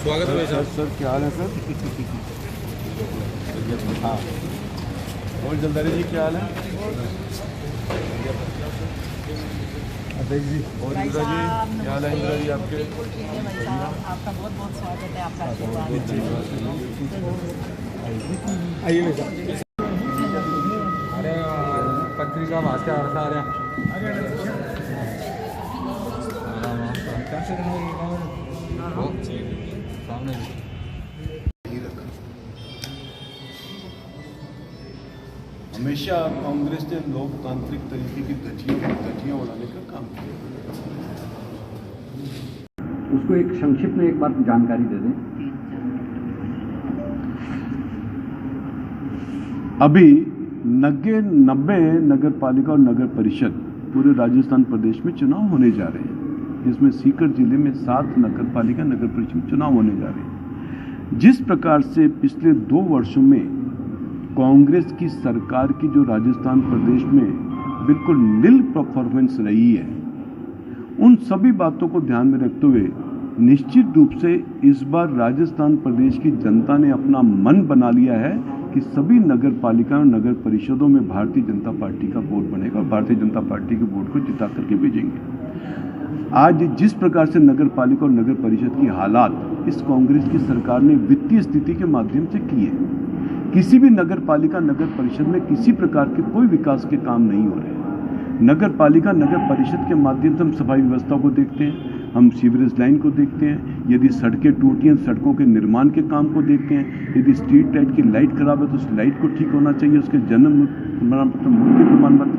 स्वागत है sir. Sir क्या हाल है सर? हाँ, और जलदारी जी क्या हाल है? जी और इंदिरा जी क्या हाल है? इंदिरा जी आपके? बिल्कुल ठीक है भाई साहब, आपका बहुत बहुत स्वागत है। आपका आशीर्वाद आइए अरे पत्रिका भास्कर सारे सामने हमेशा कांग्रेस ने लोकतांत्रिक तरीके की धज्जियां उड़ाने का काम किया। उसको एक संक्षिप्त में एक बार जानकारी दे दें। अभी 90 नगर पालिका और नगर परिषद पूरे राजस्थान प्रदेश में चुनाव होने जा रहे हैं। इसमें सीकर जिले में 7 नगर पालिका नगर परिषद में चुनाव होने जा रहे हैं। जिस प्रकार से पिछले 2 वर्षों में कांग्रेस की सरकार की जो राजस्थान प्रदेश में बिल्कुल निल परफॉर्मेंस रही है, उन सभी बातों को ध्यान में रखते हुए निश्चित रूप से इस बार राजस्थान प्रदेश की जनता ने अपना मन बना लिया है कि सभी नगर पालिका और नगर परिषदों में भारतीय जनता पार्टी का वोट बनेगा और भारतीय जनता पार्टी के वोट को जिता करके भेजेंगे। आज जिस प्रकार से नगर पालिका और नगर परिषद की हालात इस कांग्रेस की सरकार ने वित्तीय स्थिति के माध्यम से की है, किसी भी नगर पालिका नगर परिषद में किसी प्रकार के कोई विकास के काम नहीं हो रहे। नगर पालिका नगर परिषद के माध्यम से हम सफाई व्यवस्था को देखते हैं, हम सीवरेज लाइन को देखते हैं, यदि सड़कें टूटी हैं सड़कों के निर्माण के काम को देखते हैं, यदि स्ट्रीट लाइट की लाइट खराब है तो उस लाइट को ठीक होना चाहिए, उसके जन्म प्रमाण पत्र, मृत्यु प्रमाण पत्र,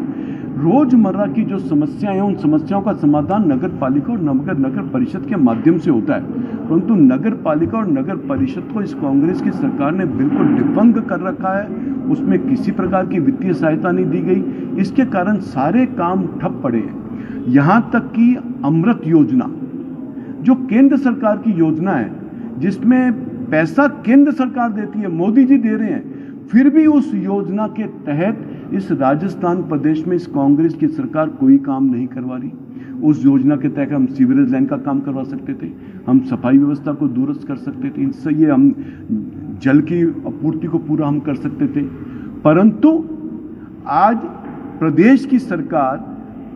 रोजमर्रा की जो समस्याएं हैं उन समस्याओं का समाधान नगर पालिका और नगर परिषद के माध्यम से होता है। परंतु नगर पालिका और नगर परिषद को इस कांग्रेस की सरकार ने बिल्कुल डिफंग कर रखा है। उसमें किसी प्रकार की वित्तीय सहायता नहीं दी गई। इसके कारण सारे काम ठप पड़े हैं। यहां तक कि अमृत योजना जो केंद्र सरकार की योजना है, जिसमें पैसा केंद्र सरकार देती है, मोदी जी दे रहे हैं, फिर भी उस योजना के तहत इस राजस्थान प्रदेश में इस कांग्रेस की सरकार कोई काम नहीं करवा रही। उस योजना के तहत हम सीवरेज लाइन का काम करवा सकते थे, हम सफाई व्यवस्था को दुरुस्त कर सकते थे, इससे ये हम जल की आपूर्ति को पूरा हम कर सकते थे। परंतु आज प्रदेश की सरकार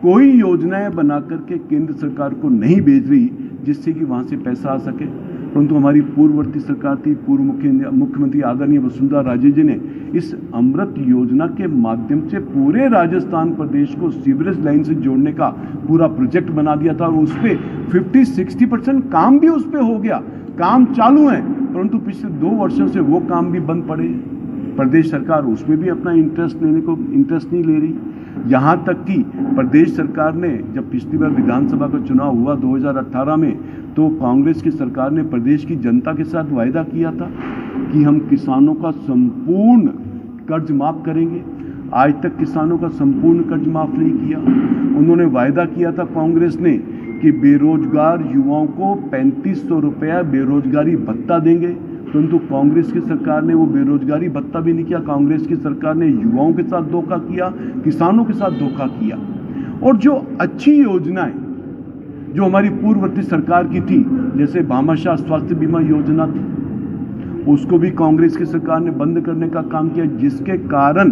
कोई योजनाएं बना करके केंद्र सरकार को नहीं भेज रही जिससे कि वहां से पैसा आ सके। परंतु हमारी पूर्ववर्ती सरकार थी, पूर्व मुख्यमंत्री आदरणीय वसुंधरा राजे जी ने इस अमृत योजना के माध्यम से पूरे राजस्थान प्रदेश को सीवरेज लाइन से जोड़ने का पूरा प्रोजेक्ट बना दिया था। उस पर 50-60% काम भी उस पर हो गया, काम चालू है, परंतु पिछले 2 वर्षों से वो काम भी बंद पड़े। प्रदेश सरकार उसमें भी अपना इंटरेस्ट नहीं ले रही। यहां तक कि प्रदेश सरकार ने जब पिछली बार विधानसभा का चुनाव हुआ 2018 में, तो कांग्रेस की सरकार ने प्रदेश की जनता के साथ वायदा किया था कि हम किसानों का संपूर्ण कर्ज माफ करेंगे। आज तक किसानों का संपूर्ण कर्ज माफ नहीं किया। उन्होंने वायदा किया था कांग्रेस ने कि बेरोजगार युवाओं को 3500 रुपया बेरोजगारी भत्ता देंगे, परंतु कांग्रेस की सरकार ने वो बेरोजगारी भत्ता भी नहीं किया। कांग्रेस की सरकार ने युवाओं के साथ धोखा किया, किसानों के साथ धोखा किया। और जो अच्छी योजनाएं जो हमारी पूर्ववर्ती सरकार की थी, जैसे भामाशाह स्वास्थ्य बीमा योजना थी, उसको भी कांग्रेस की सरकार ने बंद करने का काम किया, जिसके कारण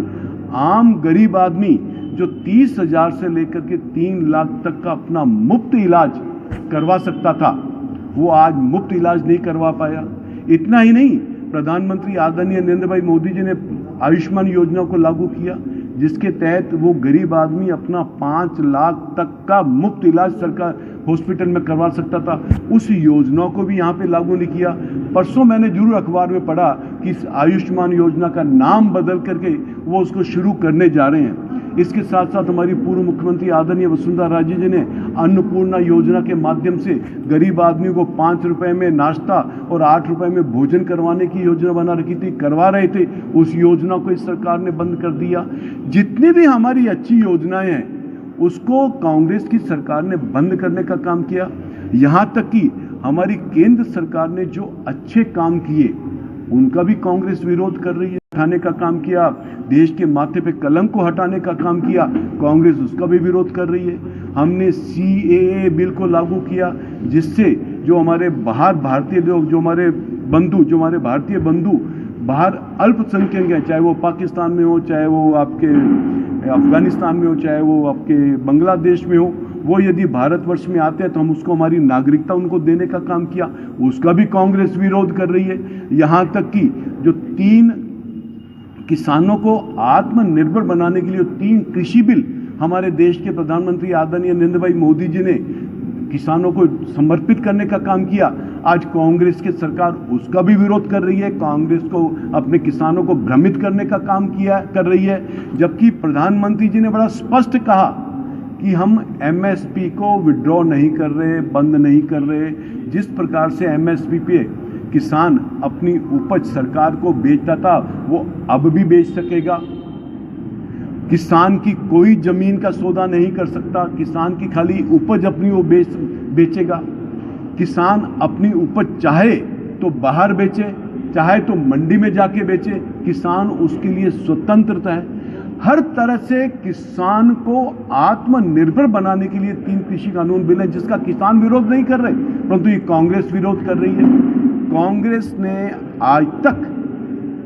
आम गरीब आदमी जो 30,000 से लेकर के 3 लाख तक का अपना मुफ्त इलाज करवा सकता था, वो आज मुफ्त इलाज नहीं करवा पाया। इतना ही नहीं, प्रधानमंत्री आदरणीय नरेंद्र भाई मोदी जी ने आयुष्मान योजना को लागू किया, जिसके तहत वो गरीब आदमी अपना 5 लाख तक का मुफ्त इलाज सरकार हॉस्पिटल में करवा सकता था। उस योजना को भी यहाँ पे लागू नहीं किया। परसों मैंने जरूर अखबार में पढ़ा कि इस आयुष्मान योजना का नाम बदल करके वो उसको शुरू करने जा रहे हैं। इसके साथ साथ हमारी पूर्व मुख्यमंत्री आदरणीय वसुंधरा राजे जी ने अन्नपूर्णा योजना के माध्यम से गरीब आदमी को 5 रुपए में नाश्ता और 8 रुपए में भोजन करवाने की योजना बना रखी थी, करवा रहे थे। उस योजना को इस सरकार ने बंद कर दिया। जितनी भी हमारी अच्छी योजनाएं हैं उसको कांग्रेस की सरकार ने बंद करने का काम किया। यहां तक कि हमारी केंद्र सरकार ने जो अच्छे काम किए उनका भी कांग्रेस विरोध कर रही है, हटाने का काम किया। देश के माथे पे कलंक को हटाने का काम किया, कांग्रेस उसका भी विरोध कर रही है। हमने CAA बिल को लागू किया, जिससे जो हमारे बाहर भारतीय लोग, जो हमारे भारतीय बंधु बाहर अल्पसंख्यक हैं, चाहे वो पाकिस्तान में हो, चाहे वो आपके अफगानिस्तान में हो, चाहे वो आपके बांग्लादेश में हो, वो यदि भारतवर्ष में आते हैं तो हम उसको हमारी नागरिकता उनको देने का काम किया, उसका भी कांग्रेस विरोध कर रही है। यहाँ तक कि जो 3 किसानों को आत्मनिर्भर बनाने के लिए 3 कृषि बिल हमारे देश के प्रधानमंत्री आदरणीय नरेंद्र भाई मोदी जी ने किसानों को समर्पित करने का काम किया, आज कांग्रेस की सरकार उसका भी विरोध कर रही है, कांग्रेस को अपने किसानों को भ्रमित करने का काम कर रही है। जबकि प्रधानमंत्री जी ने बड़ा स्पष्ट कहा कि हम एमएसपी को विड्रॉ नहीं कर रहे, बंद नहीं कर रहे। जिस प्रकार से एमएसपी पे किसान अपनी उपज सरकार को बेचता था, वो अब भी बेच सकेगा। किसान की कोई जमीन का सौदा नहीं कर सकता, किसान की खाली उपज अपनी वो बेचेगा। किसान अपनी उपज चाहे तो बाहर बेचे, चाहे तो मंडी में जाके बेचे, किसान उसके लिए स्वतंत्रता है। हर तरह से किसान को आत्मनिर्भर बनाने के लिए 3 कृषि कानून बिल हैं, जिसका किसान विरोध नहीं कर रहे, परंतु ये कांग्रेस विरोध कर रही है। कांग्रेस ने आज तक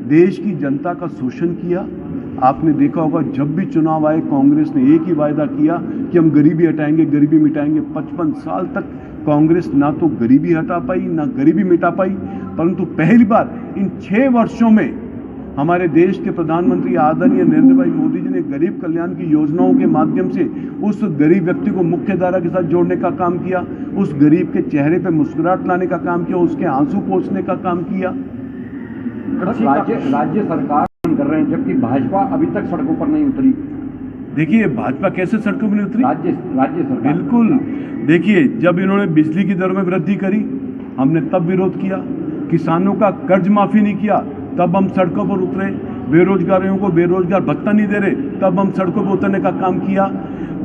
देश की जनता का शोषण किया। आपने देखा होगा, जब भी चुनाव आए कांग्रेस ने एक ही वायदा किया कि हम गरीबी हटाएंगे, गरीबी मिटाएंगे। 55 साल तक कांग्रेस ना तो गरीबी हटा पाई, ना गरीबी मिटा पाई, परंतु पहली बार इन 6 वर्षों में हमारे देश के प्रधानमंत्री आदरणीय नरेंद्र भाई मोदी जी ने गरीब कल्याण की योजनाओं के माध्यम से उस गरीब व्यक्ति को मुख्य धारा के साथ जोड़ने का काम किया, उस गरीब के चेहरे पे मुस्कुराहट लाने का काम किया, उसके आंसू पोंछने का काम किया। राज्य सरकार कर रहे हैं, जबकि भाजपा अभी तक सड़कों पर नहीं उतरी। देखिए, भाजपा कैसे सड़कों में नहीं उतरी? राज्य सरकार बिल्कुल। देखिए, जब इन्होंने बिजली की दर में वृद्धि करी, हमने तब विरोध किया। किसानों का कर्ज माफी नहीं किया, तब हम सड़कों पर उतरे। बेरोजगारों को बेरोजगार भत्ता नहीं दे रहे, तब हम सड़कों पर उतरने का काम किया।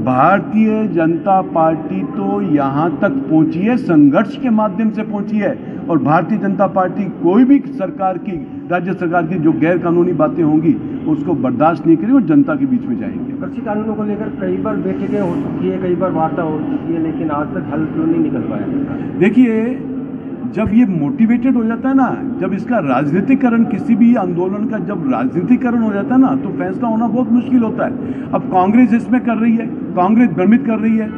भारतीय जनता पार्टी तो यहाँ तक पहुंची है, संघर्ष के माध्यम से पहुंची है। और भारतीय जनता पार्टी कोई भी सरकार की, राज्य सरकार की जो गैर कानूनी बातें होंगी उसको बर्दाश्त नहीं करेंगे और जनता के बीच में जाएंगे। कृषि कानूनों को लेकर कई बार बैठकें हो चुकी है, कई बार वार्ता हो चुकी है, लेकिन आज तक हल क्यों नहीं निकल पाया? देखिए, जब ये मोटिवेटेड हो जाता है ना, जब इसका राजनीतिकरण, किसी भी आंदोलन का जब राजनीतिकरण हो जाता है ना, तो फैसला होना बहुत मुश्किल होता है। अब कांग्रेस इसमें कर रही है, कांग्रेस भ्रमित कर रही है।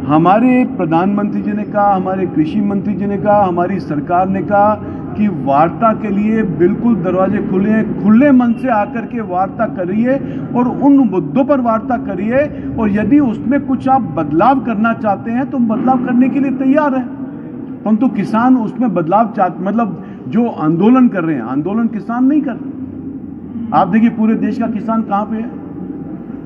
हमारे प्रधानमंत्री जी ने कहा, हमारे कृषि मंत्री जी ने कहा, हमारी सरकार ने कहा कि वार्ता के लिए बिल्कुल दरवाजे खुले हैं, खुले मन से आकर के वार्ता करिए और उन मुद्दों पर वार्ता करिए, और यदि उसमें कुछ आप बदलाव करना चाहते हैं तो बदलाव करने के लिए तैयार है। परंतु किसान उसमें बदलाव मतलब जो आंदोलन कर रहे हैं, आंदोलन किसान नहीं कर रहे। आप देखिए, पूरे देश का किसान कहां पे है?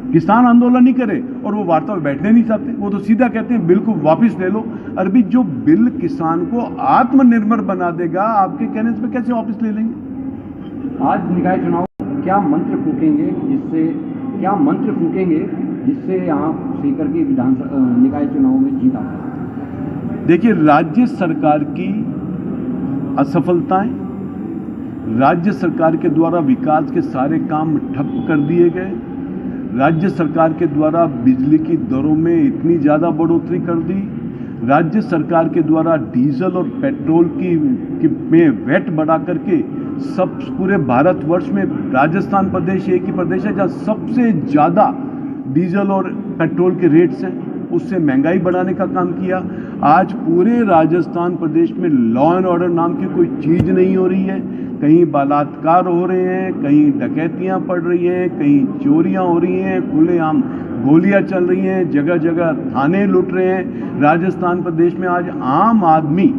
किसान आंदोलन नहीं करे और वो वार्ता में बैठने नहीं चाहते, वो तो सीधा कहते हैं बिल्कुल वापस ले लो। अरबी जो बिल किसान को आत्मनिर्भर बना देगा, आपके कहने से कैसे वापस ले लेंगे? आज निकाय चुनाव क्या मंत्र फूकेंगे जिससे यहाँ सीकर की निकाय चुनाव में जीत आता है? देखिए, राज्य सरकार की असफलताएं, राज्य सरकार के द्वारा विकास के सारे काम ठप कर दिए गए, राज्य सरकार के द्वारा बिजली की दरों में इतनी ज़्यादा बढ़ोतरी कर दी, राज्य सरकार के द्वारा डीजल और पेट्रोल में वैट बढ़ा करके सब पूरे भारतवर्ष में राजस्थान प्रदेश एक ही प्रदेश है जहाँ सबसे ज़्यादा डीजल और पेट्रोल के रेट्स हैं, उससे महंगाई बढ़ाने का काम किया। आज पूरे राजस्थान प्रदेश में लॉ एंड ऑर्डर नाम की कोई चीज़ नहीं हो रही है। कहीं बलात्कार हो रहे हैं, कहीं डकैतियां पड़ रही हैं, कहीं चोरियां हो रही हैं, खुलेआम गोलियां चल रही हैं, जगह जगह थाने लूट रहे हैं। राजस्थान प्रदेश में आज आम आदमी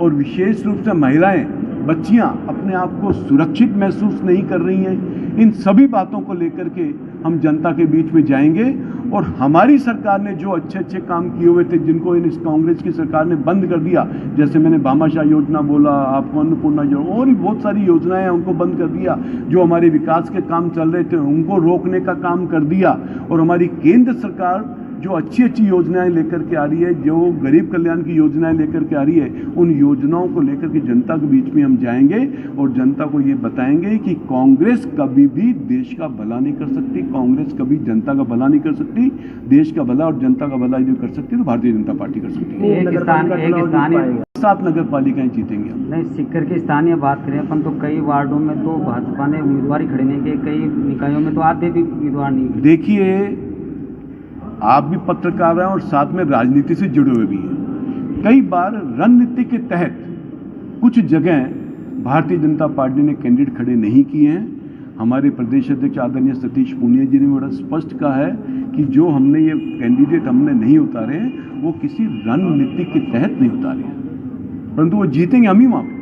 और विशेष रूप से महिलाएं, बच्चियां अपने आप को सुरक्षित महसूस नहीं कर रही हैं। इन सभी बातों को लेकर के हम जनता के बीच में जाएंगे और हमारी सरकार ने जो अच्छे अच्छे काम किए हुए थे, जिनको इस कांग्रेस की सरकार ने बंद कर दिया, जैसे मैंने भामाशाह योजना बोला, आपको अन्नपूर्णा योजना और भी बहुत सारी योजनाएं हैं, उनको बंद कर दिया। जो हमारे विकास के काम चल रहे थे उनको रोकने का काम कर दिया। और हमारी केंद्र सरकार जो अच्छी अच्छी योजनाएं लेकर के आ रही है, जो गरीब कल्याण की योजनाएं लेकर के आ रही है, उन योजनाओं को लेकर के जनता के बीच में हम जाएंगे और जनता को ये बताएंगे कि कांग्रेस कभी भी देश का भला नहीं कर सकती, कांग्रेस कभी जनता का भला नहीं कर सकती। देश का भला और जनता का भला यदि कर सकती है तो भारतीय जनता पार्टी कर सकती है। 7 नगर पालिकाएं जीतेंगे हम। नहीं, सीकर की स्थानीय बात करें अपन तो कई वार्डों में तो भाजपा ने उम्मीदवार ही खड़े नहीं किए, कई निकायों में तो आधे भी उम्मीदवार नहीं। देखिए, आप भी पत्रकार हैं और साथ में राजनीति से जुड़े हुए भी हैं। कई बार रणनीति के तहत कुछ जगह भारतीय जनता पार्टी ने कैंडिडेट खड़े नहीं किए हैं। हमारे प्रदेश अध्यक्ष आदरणीय सतीश पूनिया जी ने बड़ा स्पष्ट कहा है कि जो हमने ये कैंडिडेट हमने नहीं उतारे हैं वो किसी रणनीति के तहत नहीं उतारे हैं, परंतु वो जीतेंगे हम ही वहां पे।